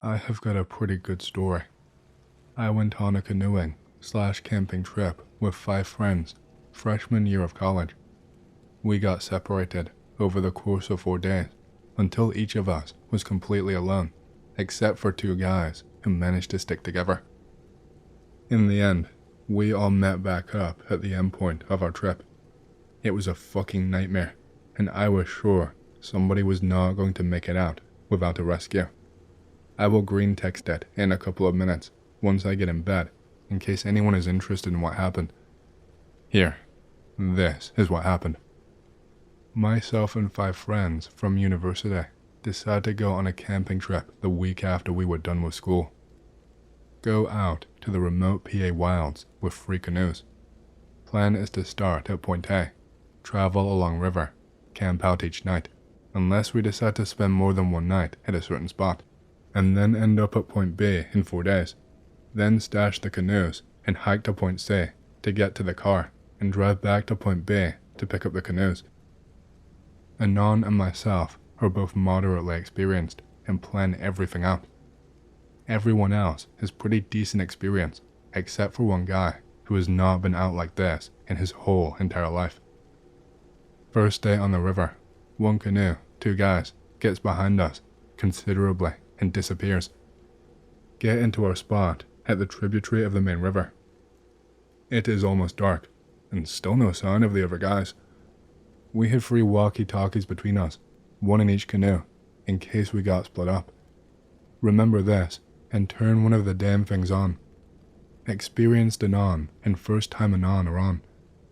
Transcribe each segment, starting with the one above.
I have got a pretty good story. I went on a canoeing/camping trip with 5 friends, freshman year of college. We got separated over the course of 4 days until each of us was completely alone, except for 2 guys who managed to stick together. In the end, we all met back up at the endpoint of our trip. It was a fucking nightmare, and I was sure somebody was not going to make it out without a rescue. I will greentext it in a couple of minutes once I get in bed, in case anyone is interested in what happened. Here, this is what happened. Myself and 5 friends from university decided to go on a camping trip the week after we were done with school. Go out to the remote PA wilds with 3 canoes. Plan is to start at Point A, travel along river, camp out each night, unless we decide to spend more than 1 night at a certain spot, and then end up at Point B in 4 days. Then stash the canoes and hike to Point C to get to the car and drive back to Point B to pick up the canoes. Anon and myself are both moderately experienced and plan everything out. Everyone else has pretty decent experience, except for 1 guy who has not been out like this in his whole entire life. First day on the river, 1 canoe, 2 guys, gets behind us considerably and disappears. Get into our spot at the tributary of the main river. It is almost dark, and still no sign of the other guys. We had 3 walkie-talkies between us, 1 in each canoe, in case we got split up. Remember this, and turn one of the damn things on. Experienced Anon and first time Anon are on,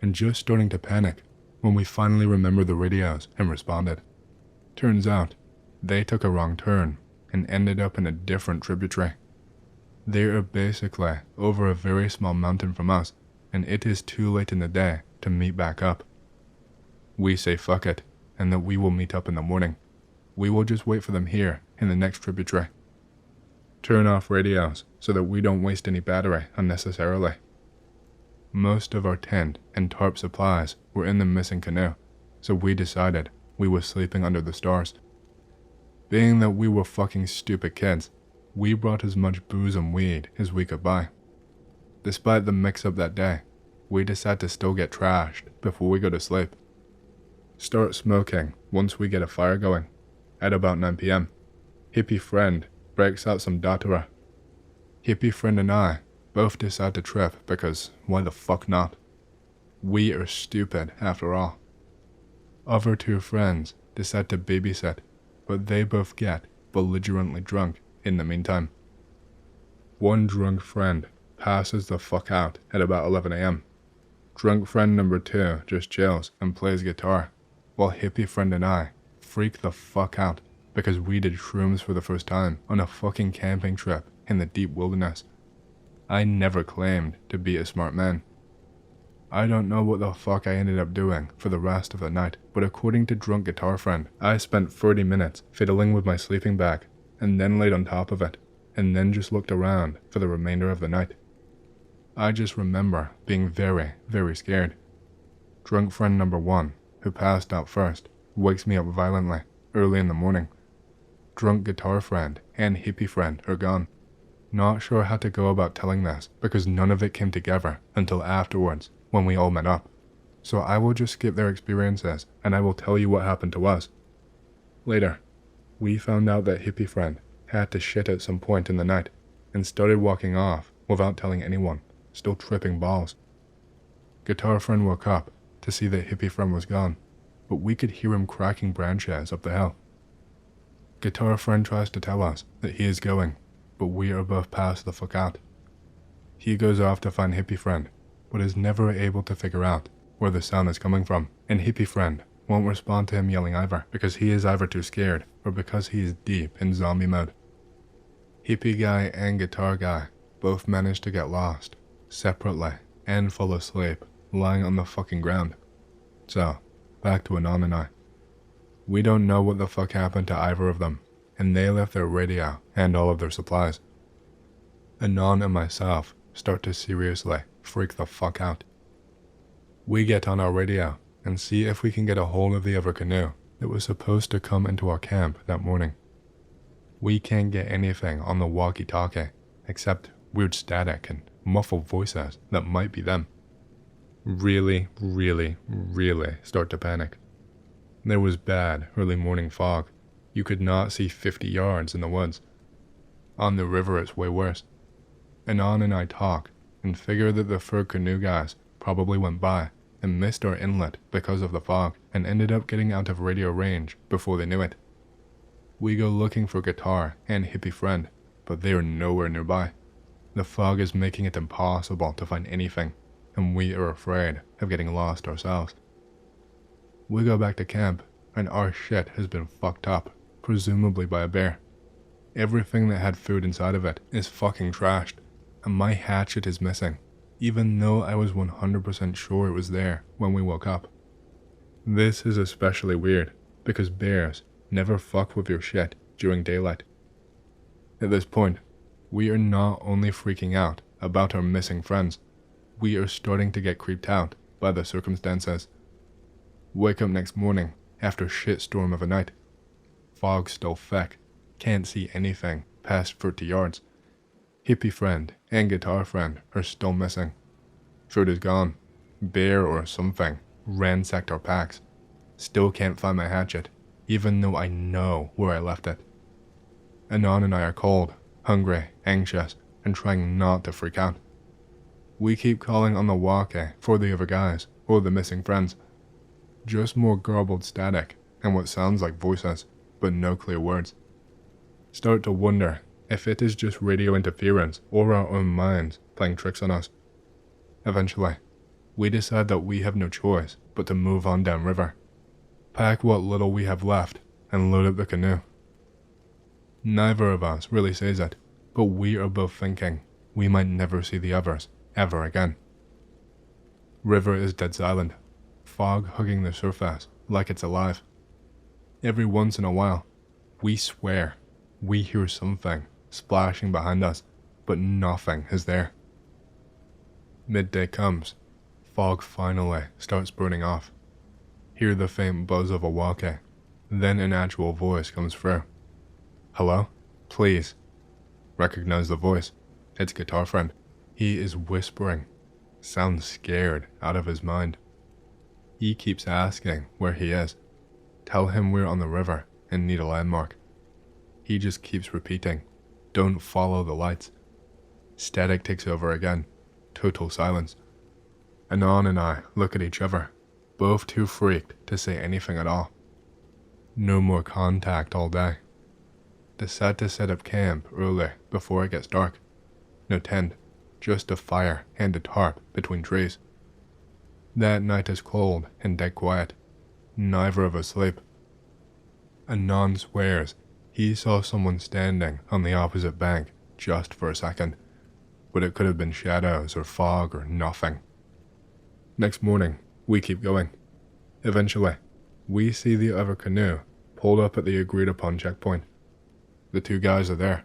and just starting to panic when we finally remember the radios and responded. Turns out, they took a wrong turn and ended up in a different tributary. They are basically over a very small mountain from us, and it is too late in the day to meet back up. We say fuck it, and that we will meet up in the morning. We will just wait for them here in the next tributary. Turn off radios so that we don't waste any battery unnecessarily. Most of our tent and tarp supplies were in the missing canoe, so we decided we were sleeping under the stars. Being that we were fucking stupid kids, we brought as much booze and weed as we could buy. Despite the mix-up that day, we decided to still get trashed before we go to sleep. Start smoking once we get a fire going. At about 9 PM, hippie friend breaks out some datura. Hippie friend and I both decide to trip because why the fuck not? We are stupid after all. Other 2 friends decide to babysit, but they both get belligerently drunk in the meantime. 1 drunk friend passes the fuck out at about 11 AM. Drunk friend number 2 just chills and plays guitar, while hippie friend and I freak the fuck out because we did shrooms for the first time on a fucking camping trip in the deep wilderness. I never claimed to be a smart man. I don't know what the fuck I ended up doing for the rest of the night, but according to drunk guitar friend, I spent 30 minutes fiddling with my sleeping bag, and then laid on top of it, and then just looked around for the remainder of the night. I just remember being very, very scared. Drunk friend number 1, who passed out first, wakes me up violently early in the morning. Drunk guitar friend and hippie friend are gone. Not sure how to go about telling this because none of it came together until afterwards when we all met up. So I will just skip their experiences and I will tell you what happened to us. Later, we found out that hippie friend had to shit at some point in the night and started walking off without telling anyone, still tripping balls. Guitar friend woke up to see that hippie friend was gone, but we could hear him cracking branches up the hill. Guitar friend tries to tell us that he is going, but we are both passed the fuck out. He goes off to find hippie friend, but is never able to figure out where the sound is coming from, and hippie friend won't respond to him yelling either because he is either too scared or because he is deep in zombie mode. Hippie guy and guitar guy both managed to get lost, separately, and fall asleep, lying on the fucking ground. So, back to Anon and I. We don't know what the fuck happened to either of them, and they left their radio and all of their supplies. Anon and myself start to seriously freak the fuck out. We get on our radio and see if we can get a hold of the other canoe that was supposed to come into our camp that morning. We can't get anything on the walkie-talkie except weird static and muffled voices that might be them. Really start to panic. There was bad early morning fog. You could not see 50 yards in the woods. On the river it's way worse. Anon and I talk and figure that the fur canoe guys probably went by and missed our inlet because of the fog and ended up getting out of radio range before they knew it. We go looking for Guitar and Hippie Friend, but they are nowhere nearby. The fog is making it impossible to find anything, and we are afraid of getting lost ourselves. We go back to camp, and our shit has been fucked up, presumably by a bear. Everything that had food inside of it is fucking trashed, and my hatchet is missing, even though I was 100% sure it was there when we woke up. This is especially weird, because bears never fuck with your shit during daylight. At this point, we are not only freaking out about our missing friends, we are starting to get creeped out by the circumstances. Wake up next morning after a shitstorm of a night. Fog still thick, can't see anything past 30 yards. Hippie Friend and Guitar Friend are still missing. Food is gone. Bear or something ransacked our packs. Still can't find my hatchet, even though I know where I left it. Anon and I are cold, hungry, anxious, and trying not to freak out. We keep calling on the walkie for the other guys or the missing friends. Just more garbled static and what sounds like voices, but no clear words. Start to wonder if it is just radio interference or our own minds playing tricks on us. Eventually, we decide that we have no choice but to move on downriver, pack what little we have left, and load up the canoe. Neither of us really says it, but we are both thinking we might never see the others ever again. River is dead silent, fog hugging the surface like it's alive. Every once in a while, we swear we hear something splashing behind us, but nothing is there. Midday comes. Fog finally starts burning off. Hear the faint buzz of a walkie. Then an actual voice comes through. Hello? Please. Recognize the voice. It's Guitar Friend. He is whispering. Sounds scared out of his mind. He keeps asking where he is. Tell him we're on the river and need a landmark. He just keeps repeating, don't follow the lights. Static takes over again. Total silence. Anon and I look at each other, both too freaked to say anything at all. No more contact all day. Decide to set up camp early before it gets dark. No tent, just a fire and a tarp between trees. That night is cold and dead quiet. Neither of us sleep. Anon swears he saw someone standing on the opposite bank just for a second, but it could have been shadows or fog or nothing. Next morning, we keep going. Eventually, we see the other canoe pulled up at the agreed upon checkpoint. The two guys are there.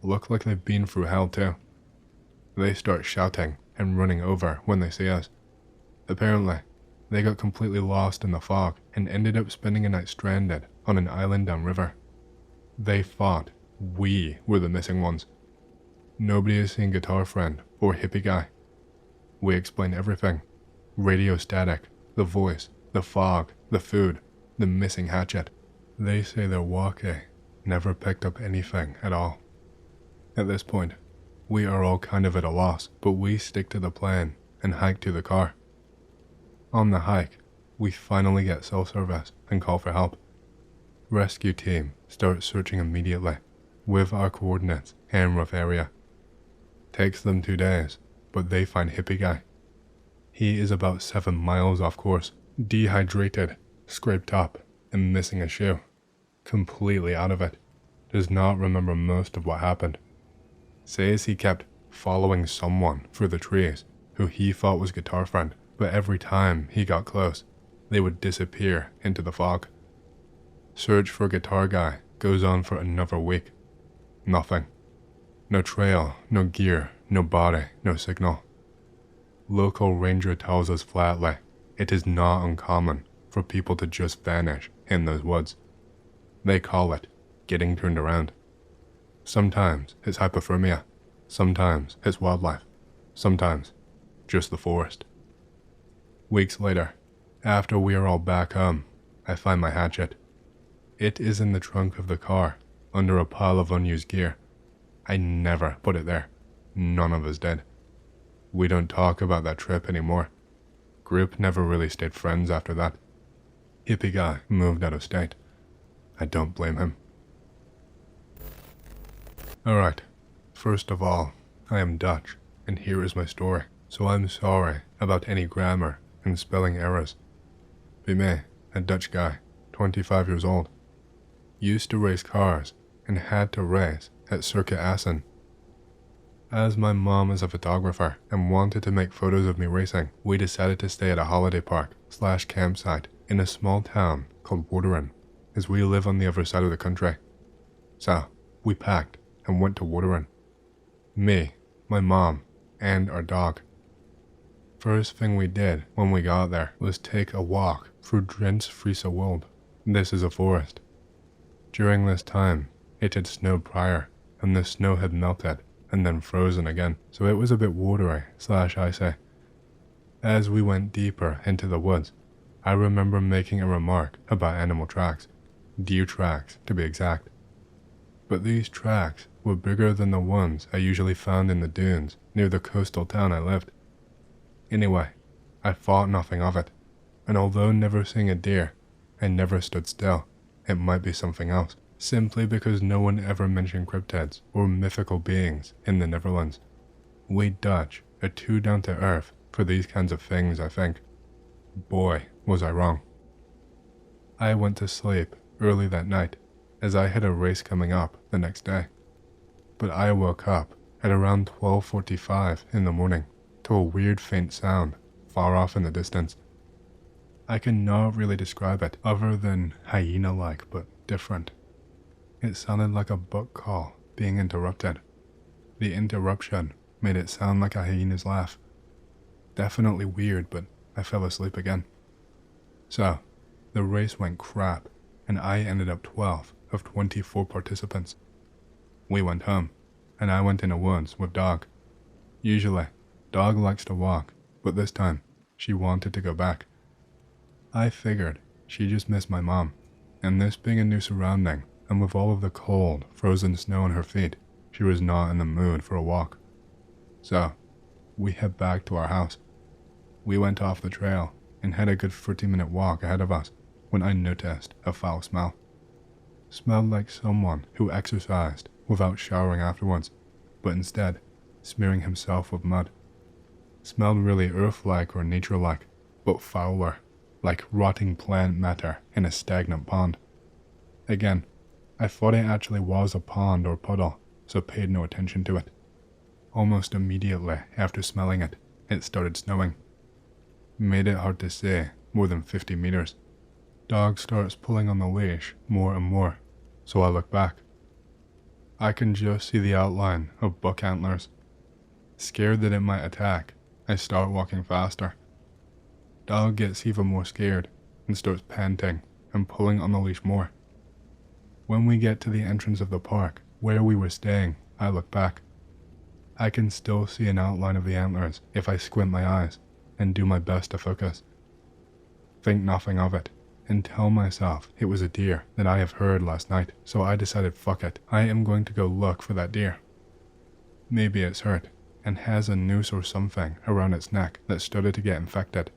Look like they've been through hell too. They start shouting and running over when they see us. Apparently, they got completely lost in the fog and ended up spending a night stranded on an island downriver. They thought we were the missing ones. Nobody has seen Guitar Friend or Hippie Guy. We explain everything. Radio static, the voice, the fog, the food, the missing hatchet. They say their walkie never picked up anything at all. At this point, we are all kind of at a loss, but we stick to the plan and hike to the car. On the hike, we finally get cell service and call for help. Rescue team starts searching immediately, with our coordinates and rough area. Takes them 2 days, but they find Hippie Guy. He is about 7 miles off course, dehydrated, scraped up, and missing a shoe. Completely out of it. Does not remember most of what happened. Says he kept following someone through the trees who he thought was Guitar Friend, but every time he got close, they would disappear into the fog. Search for Guitar Guy goes on for another week. Nothing. No trail, no gear, no body, no signal. Local ranger tells us flatly, it is not uncommon for people to just vanish in those woods. They call it getting turned around. Sometimes it's hypothermia, sometimes it's wildlife, sometimes just the forest. Weeks later, after we are all back home, I find my hatchet. It is in the trunk of the car, under a pile of unused gear. I never put it there. None of us did. We don't talk about that trip anymore. Group never really stayed friends after that. Hippie guy moved out of state. I don't blame him. Alright, first of all, I am Dutch, and here is my story, so I'm sorry about any grammar and spelling errors. Be me, a Dutch guy, 25 years old. Used to race cars, and had to race at Circuit Assen. As my mom is a photographer and wanted to make photos of me racing, we decided to stay at a holiday park/campsite in a small town called Wateren, as we live on the other side of the country. So, we packed and went to Wateren. Me, my mom, and our dog. First thing we did when we got there was take a walk through Fae World. This is a forest. During this time, it had snowed prior, and the snow had melted and then frozen again, so it was a bit watery/icy. As we went deeper into the woods, I remember making a remark about animal tracks, deer tracks to be exact. But these tracks were bigger than the ones I usually found in the dunes near the coastal town I lived. Anyway, I thought nothing of it, and although never seeing a deer, I never stood still. It might be something else, simply because no one ever mentioned cryptids or mythical beings in the Netherlands. We Dutch are too down to earth for these kinds of things, I think. Boy, was I wrong. I went to sleep early that night, as I had a race coming up the next day. But I woke up at around 12:45 in the morning to a weird faint sound far off in the distance. I cannot really describe it other than hyena-like but different. It sounded like a buck call being interrupted. The interruption made it sound like a hyena's laugh. Definitely weird, but I fell asleep again. So, the race went crap, and I ended up 12th of 24 participants. We went home, and I went in the woods with Dog. Usually, Dog likes to walk, but this time, she wanted to go back. I figured she just missed my mom, and this being a new surrounding, and with all of the cold, frozen snow on her feet, she was not in the mood for a walk. So, we head back to our house. We went off the trail and had a good 30-minute walk ahead of us when I noticed a foul smell. Smelled like someone who exercised without showering afterwards, but instead smearing himself with mud. Smelled really earth-like or nature-like, but fouler, like rotting plant matter in a stagnant pond. Again, I thought it actually was a pond or puddle, so paid no attention to it. Almost immediately after smelling it, it started snowing. Made it hard to see more than 50 meters. Dog starts pulling on the leash more and more, so I look back. I can just see the outline of buck antlers. Scared that it might attack, I start walking faster. Dog gets even more scared and starts panting and pulling on the leash more. When we get to the entrance of the park where we were staying, I look back. I can still see an outline of the antlers if I squint my eyes and do my best to focus. Think nothing of it and tell myself it was a deer that I have heard last night, so I decided fuck it, I am going to go look for that deer. Maybe it's hurt and has a noose or something around its neck that started to get infected.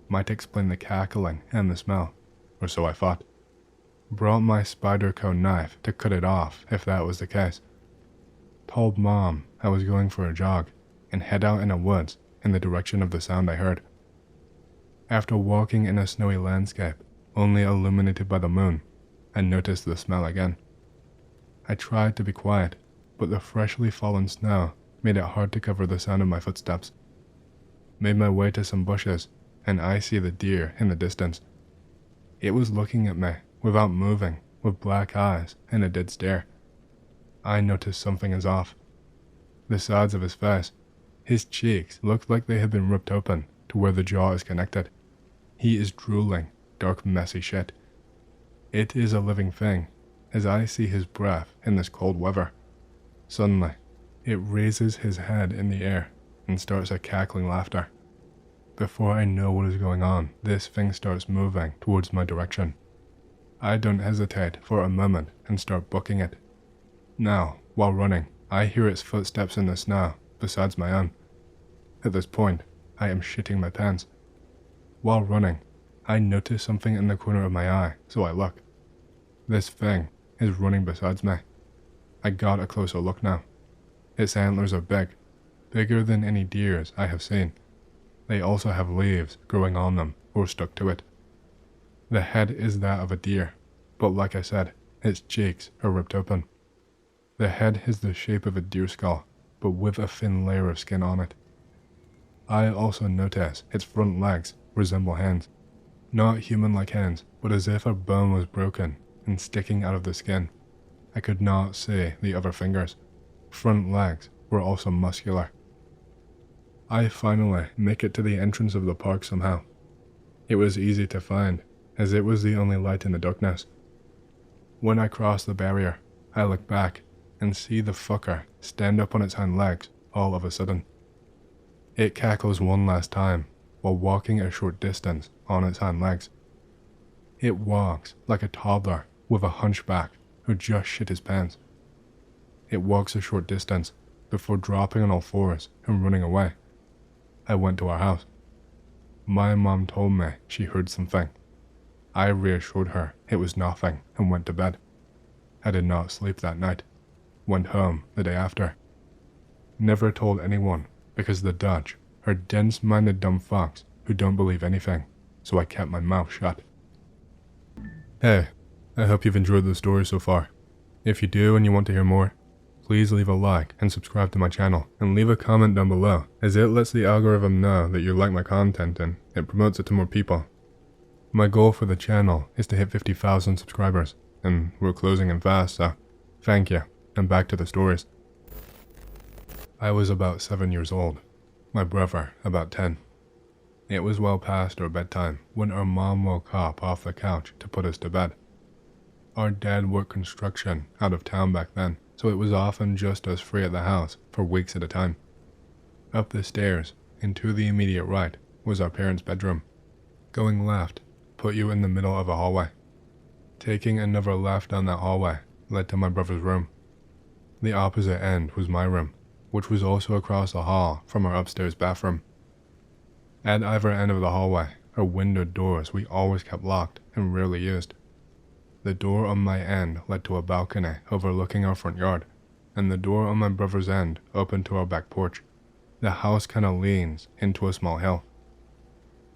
Might explain the cackling and the smell, or so I thought. Brought my spider cone knife to cut it off if that was the case. Told Mom I was going for a jog and head out in the woods in the direction of the sound I heard. After walking in a snowy landscape, only illuminated by the moon, I noticed the smell again. I tried to be quiet, but the freshly fallen snow made it hard to cover the sound of my footsteps. Made my way to some bushes, and I see the deer in the distance. It was looking at me without moving, with black eyes and a dead stare. I noticed something is off. The sides of his face, his cheeks looked like they had been ripped open to where the jaw is connected. He is drooling dark messy shit. It is a living thing, as I see his breath in this cold weather. Suddenly, it raises his head in the air and starts a cackling laughter. Before I know what is going on, this thing starts moving towards my direction. I don't hesitate for a moment and start booking it. Now, while running, I hear its footsteps in the snow besides my own. At this point, I am shitting my pants. While running, I notice something in the corner of my eye, so I look. This thing is running beside me. I got a closer look now. Its antlers are big, bigger than any deer's I have seen. They also have leaves growing on them or stuck to it. The head is that of a deer, but like I said, its cheeks are ripped open. The head has the shape of a deer skull, but with a thin layer of skin on it. I also notice its front legs resemble hands. Not human-like hands, but as if a bone was broken and sticking out of the skin. I could not see the other fingers. Front legs were also muscular. I finally make it to the entrance of the park somehow. It was easy to find, as it was the only light in the darkness. When I cross the barrier, I look back and see the fucker stand up on its hind legs all of a sudden. It cackles one last time while walking a short distance on its hind legs. It walks like a toddler with a hunchback who just shit his pants. It walks a short distance before dropping on all fours and running away. I went to our house. My mom told me she heard something. I reassured her it was nothing and went to bed. I did not sleep that night. Went home the day after. Never told anyone because the Dutch are dense-minded dumb fucks who don't believe anything, so I kept my mouth shut. Hey, I hope you've enjoyed the story so far. If you do and you want to hear more, please leave a like and subscribe to my channel, and leave a comment down below, as it lets the algorithm know that you like my content and it promotes it to more people. My goal for the channel is to hit 50,000 subscribers, and we're closing in fast, so thank you, and back to the stories. I was about 7 years old, my brother about 10. It was well past our bedtime when our mom woke up off the couch to put us to bed. Our dad worked construction out of town back then, so it was often just us free at the house for weeks at a time. Up the stairs, and to the immediate right, was our parents' bedroom. Going left put you in the middle of a hallway. Taking another left down that hallway led to my brother's room. The opposite end was my room, which was also across the hall from our upstairs bathroom. At either end of the hallway are windowed doors we always kept locked and rarely used. The door on my end led to a balcony overlooking our front yard, and the door on my brother's end opened to our back porch. The house kinda leans into a small hill.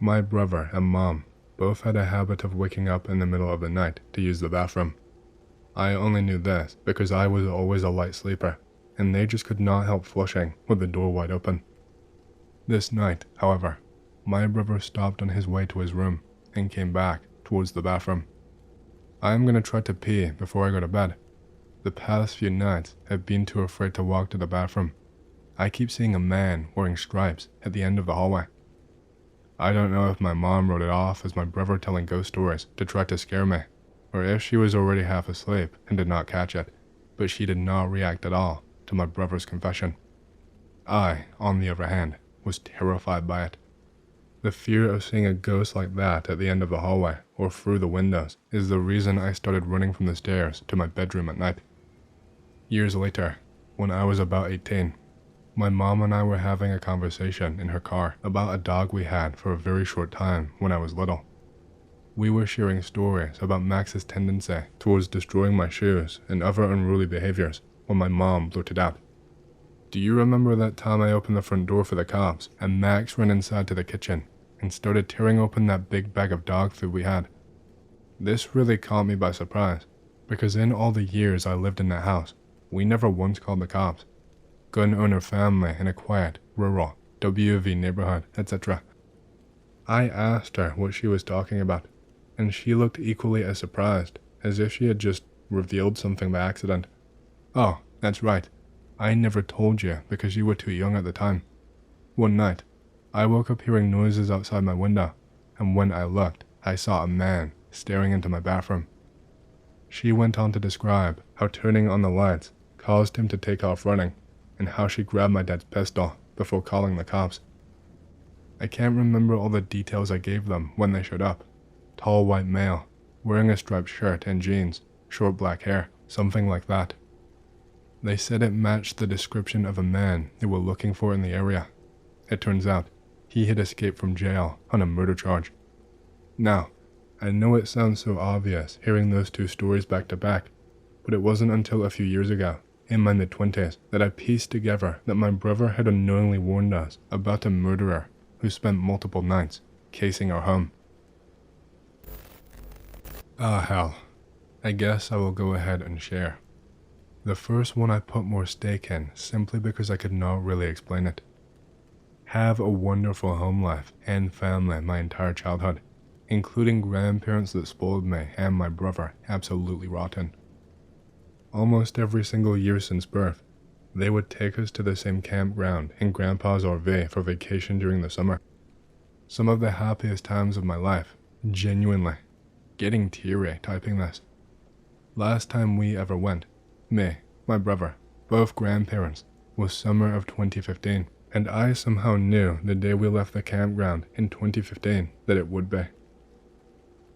My brother and mom both had a habit of waking up in the middle of the night to use the bathroom. I only knew this because I was always a light sleeper, and they just could not help flushing with the door wide open. This night, however, my brother stopped on his way to his room and came back towards the bathroom. I am going to try to pee before I go to bed. The past few nights I've been too afraid to walk to the bathroom. I keep seeing a man wearing stripes at the end of the hallway. I don't know if my mom wrote it off as my brother telling ghost stories to try to scare me, or if she was already half asleep and did not catch it, but she did not react at all to my brother's confession. I, on the other hand, was terrified by it. The fear of seeing a ghost like that at the end of the hallway or through the windows is the reason I started running from the stairs to my bedroom at night. Years later, when I was about 18, my mom and I were having a conversation in her car about a dog we had for a very short time when I was little. We were sharing stories about Max's tendency towards destroying my shoes and other unruly behaviors when my mom blurted out, "Do you remember that time I opened the front door for the cops and Max ran inside to the kitchen and started tearing open that big bag of dog food we had?" This really caught me by surprise, because in all the years I lived in that house, we never once called the cops. Gun owner family in a quiet, rural, WV neighborhood, etc. I asked her what she was talking about, and she looked equally as surprised as if she had just revealed something by accident. "Oh, that's right. I never told you because you were too young at the time. One night, I woke up hearing noises outside my window, and when I looked, I saw a man staring into my bathroom." She went on to describe how turning on the lights caused him to take off running, and how she grabbed my dad's pistol before calling the cops. I can't remember all the details I gave them when they showed up. Tall white male, wearing a striped shirt and jeans, short black hair, something like that. They said it matched the description of a man they were looking for in the area. It turns out, he had escaped from jail on a murder charge. Now, I know it sounds so obvious hearing those two stories back to back, but it wasn't until a few years ago, in my mid-20s, that I pieced together that my brother had unknowingly warned us about a murderer who spent multiple nights casing our home. Ah hell, I guess I will go ahead and share. The first one I put more stake in simply because I could not really explain it. Have a wonderful home life and family my entire childhood, including grandparents that spoiled me and my brother absolutely rotten. Almost every single year since birth, they would take us to the same campground in Grandpa's RV for vacation during the summer. Some of the happiest times of my life, genuinely. Getting teary typing this. Last time we ever went, me, my brother, both grandparents, was summer of 2015, and I somehow knew the day we left the campground in 2015 that it would be.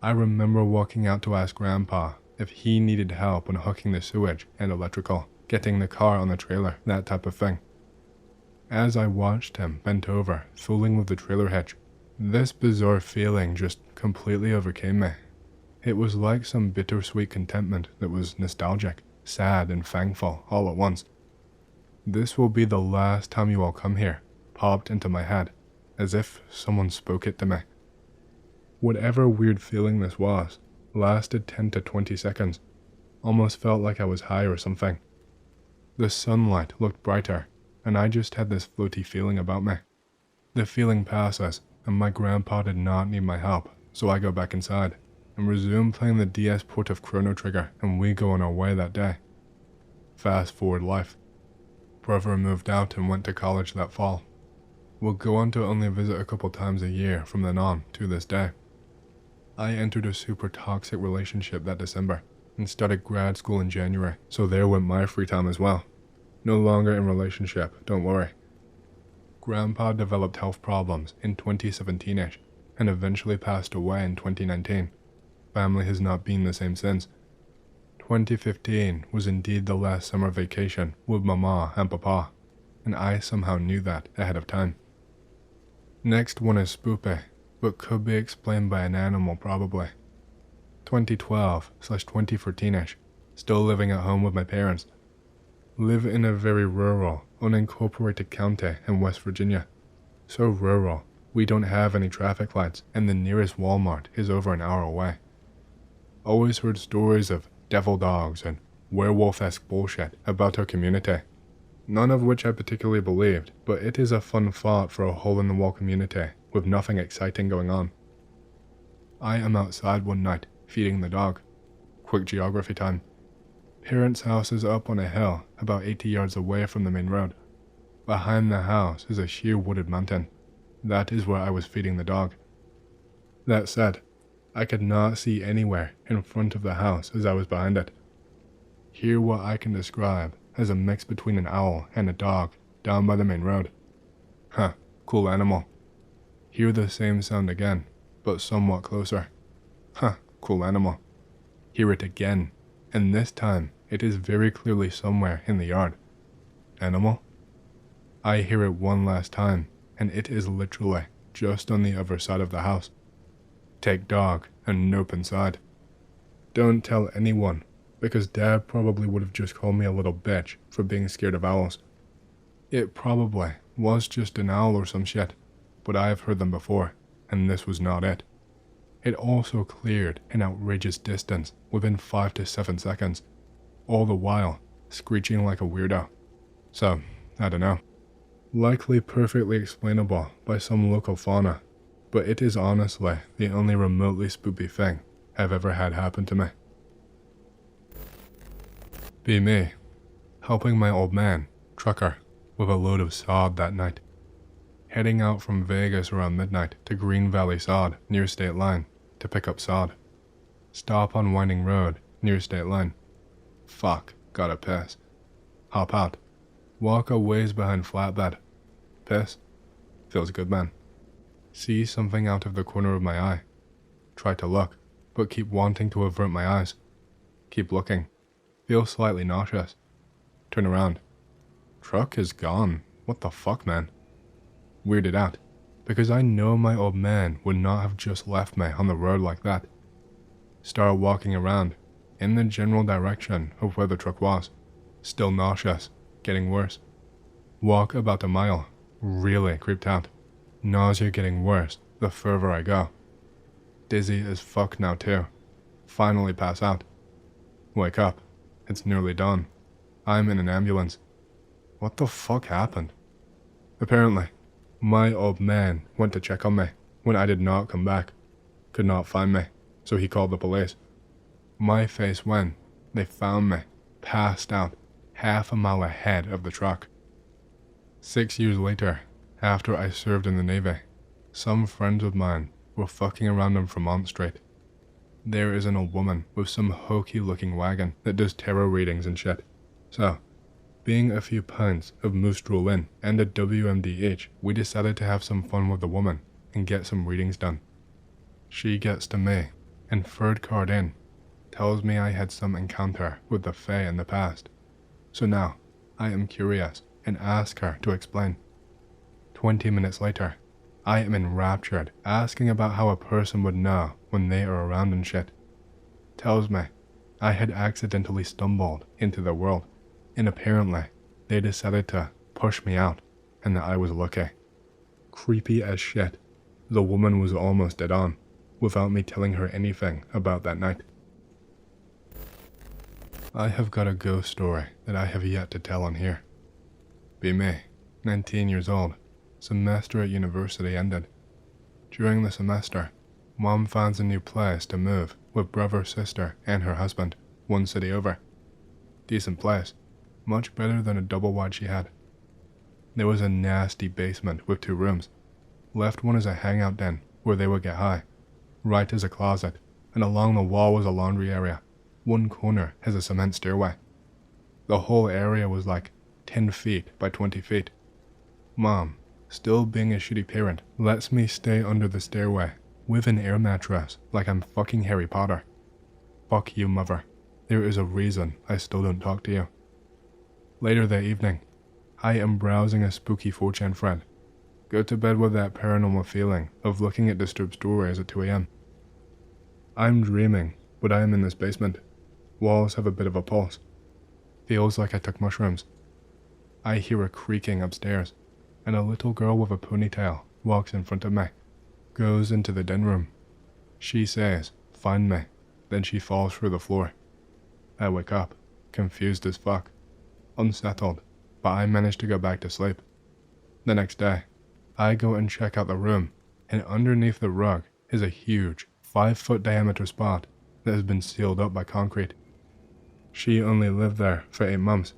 I remember walking out to ask Grandpa if he needed help unhooking the sewage and electrical, getting the car on the trailer, that type of thing. As I watched him bent over, fooling with the trailer hitch, this bizarre feeling just completely overcame me. It was like some bittersweet contentment that was nostalgic, sad, and thankful all at once. This will be the last time you all come here, popped into my head, as if someone spoke it to me. Whatever weird feeling this was, lasted 10 to 20 seconds. Almost felt like I was high or something. The sunlight looked brighter, and I just had this floaty feeling about me. The feeling passes, and my grandpa did not need my help, so I go back inside, and resume playing the DS port of Chrono Trigger, and we go on our way that day. Fast forward life. Brother moved out and went to college that fall. We'll go on to only visit a couple times a year from then on to this day. I entered a super toxic relationship that December, and started grad school in January, so there went my free time as well. No longer in relationship, don't worry. Grandpa developed health problems in 2017-ish, and eventually passed away in 2019. Family has not been the same since. 2015 was indeed the last summer vacation with Mama and Papa, and I somehow knew that ahead of time. Next one is spoopy, but could be explained by an animal probably. 2012/2013-ish, still living at home with my parents. Live in a very rural, unincorporated county in West Virginia. So rural, we don't have any traffic lights, and the nearest Walmart is over an hour away. Always heard stories of devil dogs and werewolf-esque bullshit about our community. None of which I particularly believed, but it is a fun thought for a hole-in-the-wall community with nothing exciting going on. I am outside one night, feeding the dog. Quick geography time. Parents' house is up on a hill about 80 yards away from the main road. Behind the house is a sheer wooded mountain. That is where I was feeding the dog. That said, I could not see anywhere in front of the house as I was behind it. Hear what I can describe as a mix between an owl and a dog down by the main road. Huh, cool animal. Hear the same sound again, but somewhat closer. Huh, cool animal. Hear it again, and this time it is very clearly somewhere in the yard. Animal? I hear it one last time, and it is literally just on the other side of the house. Take dog and nope inside. Don't tell anyone, because Dad probably would have just called me a little bitch for being scared of owls. It probably was just an owl or some shit, but I have heard them before, and this was not it. It also cleared an outrageous distance within 5 to 7 seconds, all the while screeching like a weirdo. So, I don't know. Likely perfectly explainable by some local fauna, but it is honestly the only remotely spoopy thing I've ever had happen to me. Be me, helping my old man, trucker, with a load of sod that night. Heading out from Vegas around midnight to Green Valley Sod near State Line to pick up sod. Stop on Winding Road near State Line. Fuck, gotta piss. hop out, walk a ways behind flatbed. Piss. Feels good, man. See something out of the corner of my eye. Try to look, but keep wanting to avert my eyes. Keep looking. Feel slightly nauseous. Turn around. Truck is gone. What the fuck, man? Weirded out, because I know my old man would not have just left me on the road like that. Start walking around, in the general direction of where the truck was. Still nauseous, getting worse. Walk about a mile, really creeped out. Nausea getting worse the further I go. Dizzy as fuck now too. Finally pass out. Wake up. It's nearly dawn. I'm in an ambulance. What the fuck happened? Apparently, my old man went to check on me when I did not come back. Could not find me, so he called the police. My face when they found me, passed out, half a mile ahead of the truck. 6 years later, after I served in the Navy, some friends of mine were fucking around on Fremont Street. There is an old woman with some hokey looking wagon that does tarot readings and shit. So, being a few pints of moose drool in and a WMD each, we decided to have some fun with the woman and get some readings done. She gets to me, and third card in, tells me I had some encounter with the Fae in the past. So now, I am curious and ask her to explain. 20 minutes later, I am enraptured, asking about how a person would know when they are around and shit. Tells me I had accidentally stumbled into their world, and apparently they decided to push me out, and that I was lucky. Creepy as shit. The woman was almost dead on, without me telling her anything about that night. I have got a ghost story that I have yet to tell on here. Be me, 19 years old. Semester at university ended. During the semester, Mom finds a new place to move with brother, sister, and her husband, one city over. Decent place, much better than a double wide she had. There was a nasty basement with 2 rooms. Left one as a hangout den where they would get high. Right is a closet, and along the wall was a laundry area. One corner has a cement stairway. The whole area was like 10 feet by 20 feet. Mom, still being a shitty parent, lets me stay under the stairway with an air mattress like I'm fucking Harry Potter. Fuck you, mother. There is a reason I still don't talk to you. Later that evening, I am browsing a spooky 4chan thread. Go to bed with that paranormal feeling of looking at disturbed stories at 2 a.m. I'm dreaming, but I am in this basement. Walls have a bit of a pulse. Feels like I took mushrooms. I hear a creaking upstairs, and a little girl with a ponytail walks in front of me, goes into the den room. She says, "Find me," then she falls through the floor. I wake up, confused as fuck, unsettled, but I manage to go back to sleep. The next day, I go and check out the room, and underneath the rug is a huge 5-foot diameter spot that has been sealed up by concrete. She only lived there for 8 months.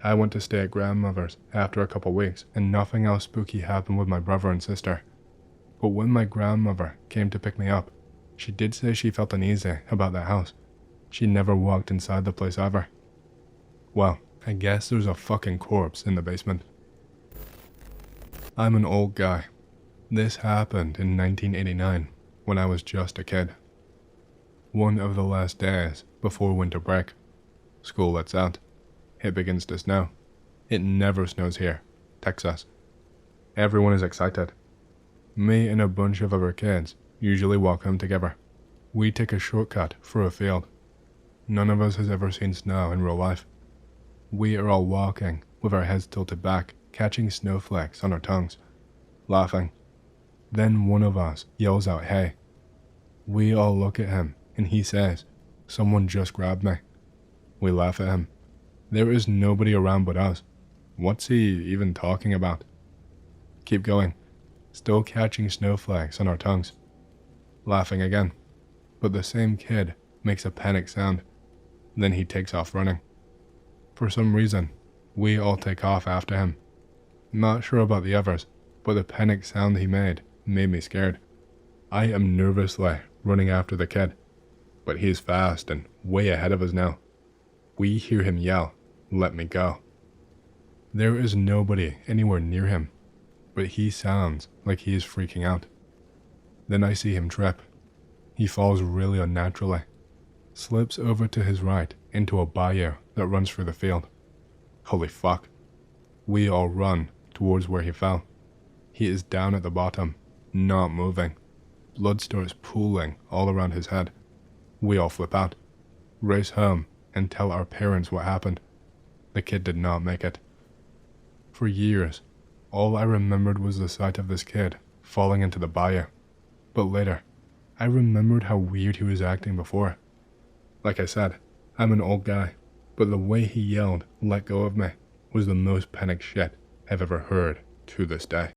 I went to stay at grandmother's after a couple weeks, and nothing else spooky happened with my brother and sister. But when my grandmother came to pick me up, she did say she felt uneasy about that house. She never walked inside the place ever. Well, I guess there's a fucking corpse in the basement. I'm an old guy. This happened in 1989, when I was just a kid. One of the last days before winter break. School lets out. It begins to snow. It never snows here, Texas. Everyone is excited. Me and a bunch of other kids usually walk home together. We take a shortcut through a field. None of us has ever seen snow in real life. We are all walking with our heads tilted back, catching snowflakes on our tongues, laughing. Then one of us yells out, "Hey." We all look at him, and he says, "Someone just grabbed me." We laugh at him. There is nobody around but us. What's he even talking about? Keep going, still catching snowflakes on our tongues. Laughing again, but the same kid makes a panic sound. Then he takes off running. For some reason, we all take off after him. Not sure about the others, but the panic sound he made me scared. I am nervously running after the kid, but he's fast and way ahead of us now. We hear him yell, "Let me go." There is nobody anywhere near him, but he sounds like he is freaking out. Then I see him trip. He falls really unnaturally, slips over to his right into a bayou that runs through the field. Holy fuck. We all run towards where he fell. He is down at the bottom, not moving. Blood starts pooling all around his head. We all flip out, race home, and tell our parents what happened. The kid did not make it. For years, all I remembered was the sight of this kid falling into the bayou. But later, I remembered how weird he was acting before. Like I said, I'm an old guy, but the way he yelled, "Let go of me," was the most panicked shit I've ever heard to this day.